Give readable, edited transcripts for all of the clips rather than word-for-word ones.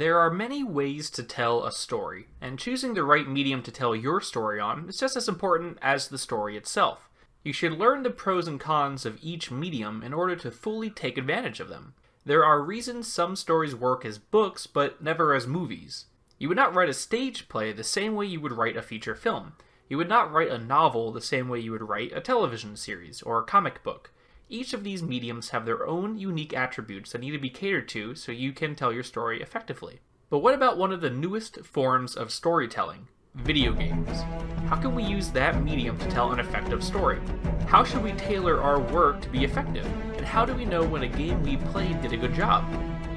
There are many ways to tell a story, and choosing the right medium to tell your story on is just as important as the story itself. You should learn the pros and cons of each medium in order to fully take advantage of them. There are reasons some stories work as books, but never as movies. You would not write a stage play the same way you would write a feature film. You would not write a novel the same way you would write a television series or a comic book. Each of these mediums have their own unique attributes that need to be catered to so you can tell your story effectively. But what about one of the newest forms of storytelling? Video games. How can we use that medium to tell an effective story? How should we tailor our work to be effective? And how do we know when a game we played did a good job?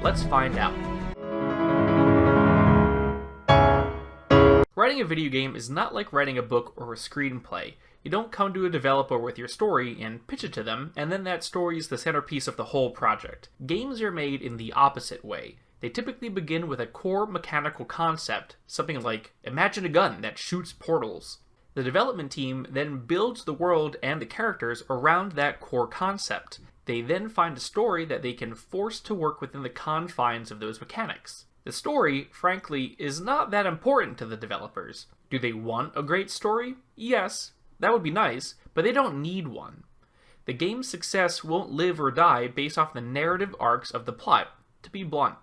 Let's find out. Writing a video game is not like writing a book or a screenplay. You don't come to a developer with your story and pitch it to them, and then that story is the centerpiece of the whole project. Games are made in the opposite way. They typically begin with a core mechanical concept, something like, imagine a gun that shoots portals. The development team then builds the world and the characters around that core concept. They then find a story that they can force to work within the confines of those mechanics. The story, frankly, is not that important to the developers. Do they want a great story? Yes. That would be nice, but they don't need one. The game's success won't live or die based off the narrative arcs of the plot, to be blunt.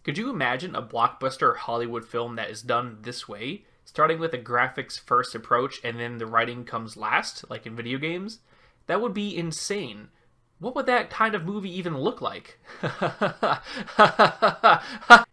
Could you imagine a blockbuster Hollywood film that is done this way, starting with a graphics first approach and then the writing comes last, like in video games? That would be insane. What would that kind of movie even look like?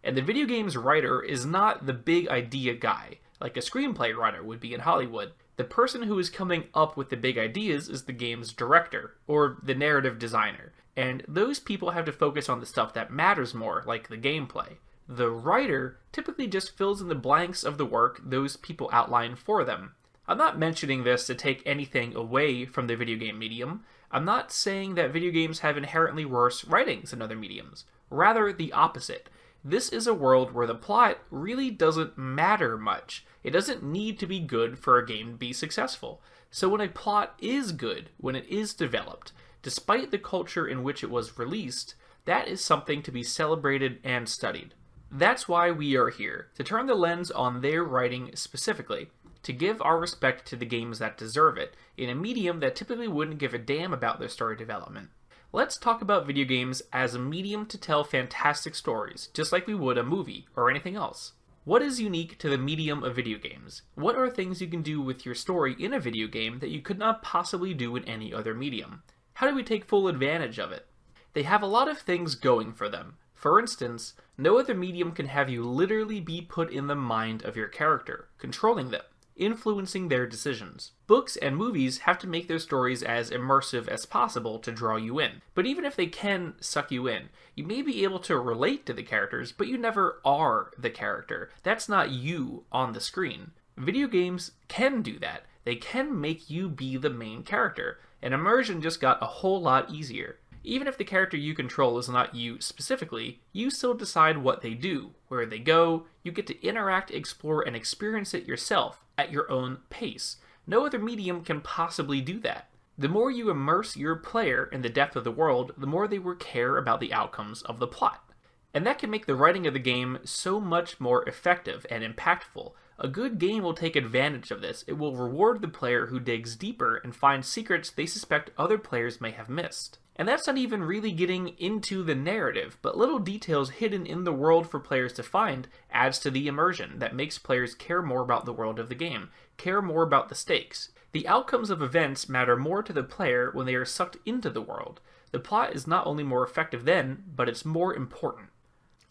And the video game's writer is not the big idea guy, like a screenplay writer would be in Hollywood. The person who is coming up with the big ideas is the game's director, or the narrative designer, and those people have to focus on the stuff that matters more, like the gameplay. The writer typically just fills in the blanks of the work those people outline for them. I'm not mentioning this to take anything away from the video game medium. I'm not saying that video games have inherently worse writings than other mediums. Rather, the opposite. This is a world where the plot really doesn't matter much. It doesn't need to be good for a game to be successful. So when a plot is good, when it is developed, despite the culture in which it was released, that is something to be celebrated and studied. That's why we are here, to turn the lens on their writing specifically, to give our respect to the games that deserve it, in a medium that typically wouldn't give a damn about their story development. Let's talk about video games as a medium to tell fantastic stories, just like we would a movie or anything else. What is unique to the medium of video games? What are things you can do with your story in a video game that you could not possibly do in any other medium? How do we take full advantage of it? They have a lot of things going for them. For instance, no other medium can have you literally be put in the mind of your character, controlling them, influencing their decisions. Books and movies have to make their stories as immersive as possible to draw you in. But even if they can suck you in, you may be able to relate to the characters, but you never are the character. That's not you on the screen. Video games can do that. They can make you be the main character, and immersion just got a whole lot easier. Even if the character you control is not you specifically, you still decide what they do, where they go. You get to interact, explore, and experience it yourself at your own pace. No other medium can possibly do that. The more you immerse your player in the depth of the world, the more they will care about the outcomes of the plot. And that can make the writing of the game so much more effective and impactful. A good game will take advantage of this. It will reward the player who digs deeper and finds secrets they suspect other players may have missed. And that's not even really getting into the narrative, but little details hidden in the world for players to find adds to the immersion that makes players care more about the world of the game, care more about the stakes. The outcomes of events matter more to the player when they are sucked into the world. The plot is not only more effective then, but it's more important.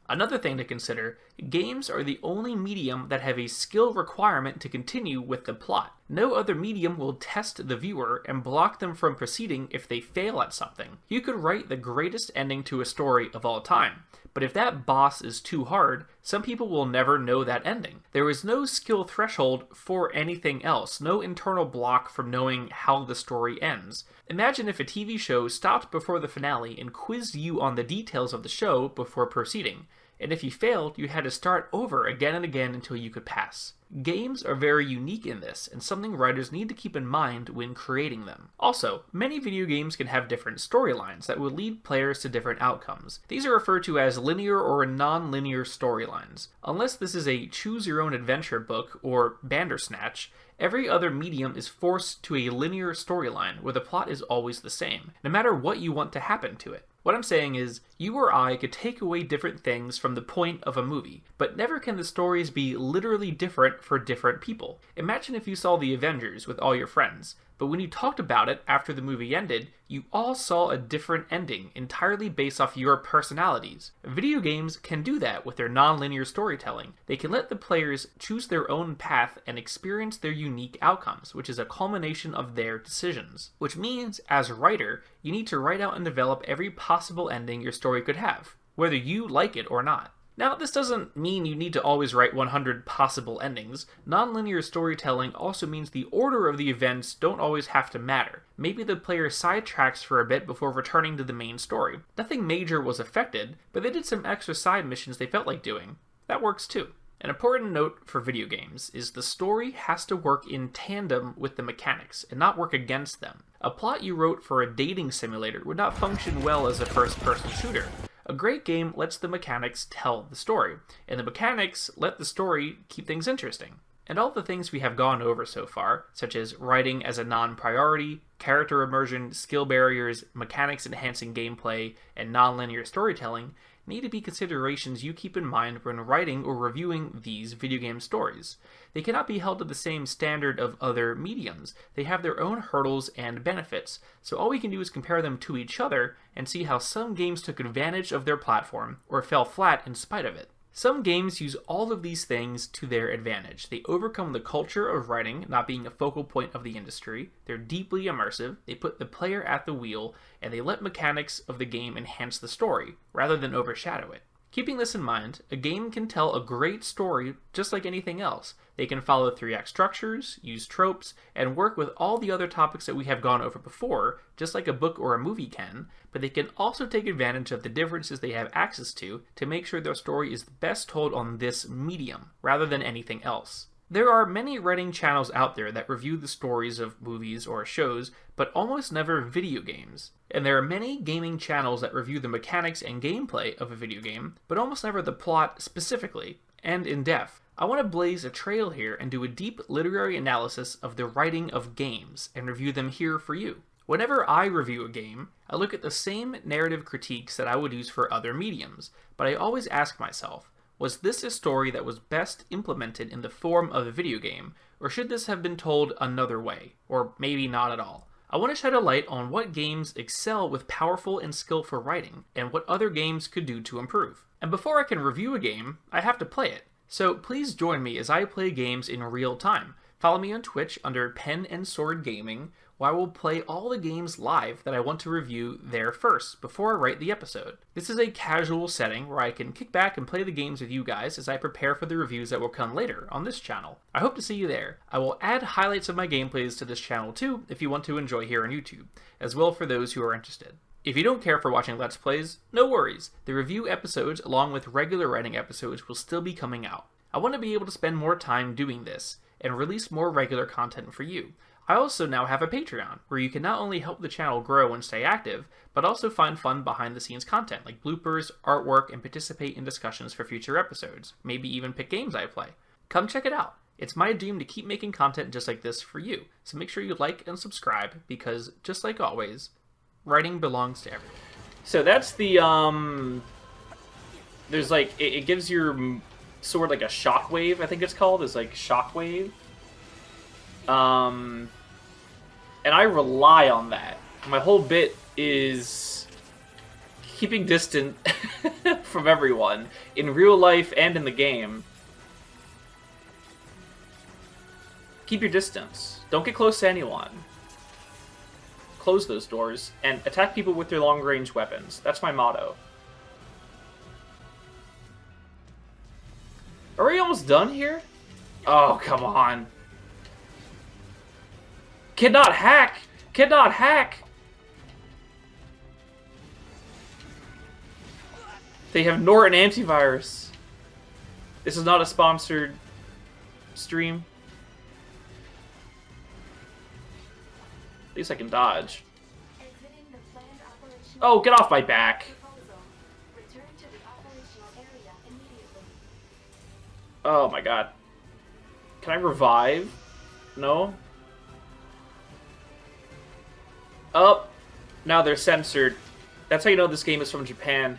Another thing to consider, games are the only medium that have a skill requirement to continue with the plot. No other medium will test the viewer and block them from proceeding if they fail at something. You could write the greatest ending to a story of all time, but if that boss is too hard, some people will never know that ending. There is no skill threshold for anything else, no internal block from knowing how the story ends. Imagine if a TV show stopped before the finale and quizzed you on the details of the show before proceeding. and if you failed, you had to start over again and again until you could pass. Games are very unique in this, and something writers need to keep in mind when creating them. Also, many video games can have different storylines that will lead players to different outcomes. These are referred to as linear or non-linear storylines. Unless this is a choose-your-own-adventure book or Bandersnatch, every other medium is forced to a linear storyline where the plot is always the same, no matter what you want to happen to it. What I'm saying is, you or I could take away different things from the point of a movie, but never can the stories be literally different for different people. Imagine if you saw The Avengers with all your friends, but when you talked about it after the movie ended, you all saw a different ending, entirely based off your personalities. Video games can do that with their non-linear storytelling. They can let the players choose their own path and experience their unique outcomes, which is a culmination of their decisions. Which means, as a writer, you need to write out and develop every possible ending your story could have, whether you like it or not. Now, this doesn't mean you need to always write 100 possible endings. Non-linear storytelling also means the order of the events don't always have to matter. Maybe the player sidetracks for a bit before returning to the main story. Nothing major was affected, but they did some extra side missions they felt like doing. That works too. An important note for video games is the story has to work in tandem with the mechanics and not work against them. A plot you wrote for a dating simulator would not function well as a first-person shooter. A great game lets the mechanics tell the story, and the mechanics let the story keep things interesting. And all the things we have gone over so far, such as writing as a non-priority, character immersion, skill barriers, mechanics enhancing gameplay, and non-linear storytelling, need to be considerations you keep in mind when writing or reviewing these video game stories. They cannot be held to the same standard of other mediums. They have their own hurdles and benefits, so all we can do is compare them to each other and see how some games took advantage of their platform or fell flat in spite of it. Some games use all of these things to their advantage. They overcome the culture of writing not being a focal point of the industry, they're deeply immersive, they put the player at the wheel, and they let mechanics of the game enhance the story, rather than overshadow it. Keeping this in mind, a game can tell a great story just like anything else. They can follow 3-act structures, use tropes, and work with all the other topics that we have gone over before, just like a book or a movie can, but they can also take advantage of the differences they have access to make sure their story is best told on this medium, rather than anything else. There are many writing channels out there that review the stories of movies or shows, but almost never video games. And there are many gaming channels that review the mechanics and gameplay of a video game, but almost never the plot specifically, and in depth. I want to blaze a trail here and do a deep literary analysis of the writing of games, and review them here for you. Whenever I review a game, I look at the same narrative critiques that I would use for other mediums, but I always ask myself, was this a story that was best implemented in the form of a video game, or should this have been told another way, or maybe not at all? I want to shed a light on what games excel with powerful and skillful writing, and what other games could do to improve. And before I can review a game, I have to play it. So please join me as I play games in real time. Follow me on Twitch under Pen and Sword Gaming, where I will play all the games live that I want to review there first, before I write the episode. This is a casual setting where I can kick back and play the games with you guys as I prepare for the reviews that will come later on this channel. I hope to see you there. I will add highlights of my gameplays to this channel too, if you want to enjoy here on YouTube, as well for those who are interested. If you don't care for watching Let's Plays, no worries. The review episodes, along with regular writing episodes, will still be coming out. I want to be able to spend more time doing this, and release more regular content for you. I also now have a Patreon, where you can not only help the channel grow and stay active, but also find fun behind-the-scenes content like bloopers, artwork, and participate in discussions for future episodes, maybe even pick games I play. Come check it out. It's my dream to keep making content just like this for you, so make sure you like and subscribe, because, just like always, writing belongs to everyone. So that's the, there's like, it gives your sword like a shockwave, I think it's called, is like shockwave. And I rely on that. My whole bit is keeping distant from everyone, in real life and in the game. Keep your distance. Don't get close to anyone. Close those doors, and attack people with their long-range weapons. That's my motto. Are we almost done here? Oh, come on. Cannot hack! Cannot hack! They have Norton antivirus. This is not a sponsored stream. At least I can dodge. Oh, get off my back. Oh my god. Can I revive? No? Oh, now they're censored. That's how you know this game is from Japan.